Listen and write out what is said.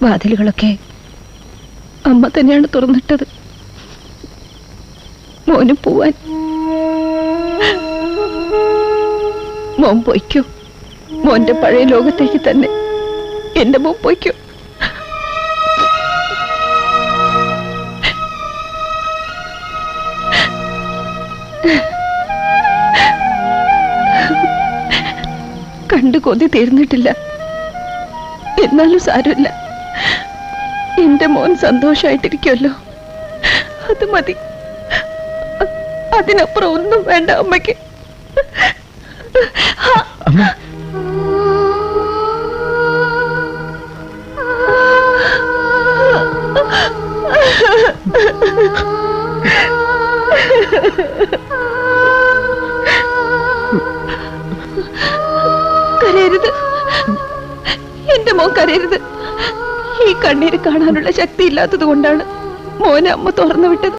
വാതിലുകളൊക്കെ അമ്മ തന്നെയാണ് തുറന്നിട്ടത്. മോന് പോവാൻ. മോൻ പോയിക്കോ. മോന്റെ പഴയ ലോകത്തേക്ക് തന്നെ എന്റെ മോൻ പോയിക്കോ. കണ്ടു കൊതി തീർന്നിട്ടില്ല. എന്നാലും സാരമില്ല. എന്റെ മോൻ സന്തോഷായിട്ടിരിക്കുമല്ലോ, അത് മതി. അതിനപ്പുറം ഒന്നും വേണ്ട അമ്മയ്ക്ക്. കരയരുത് എന്റെ മോൻ, കരയരുത്. ഈ കണ്ണീര് കാണാനുള്ള ശക്തി ഇല്ലാത്തത് കൊണ്ടാണ് മോനെ അമ്മ തുറന്നു വിട്ടത്.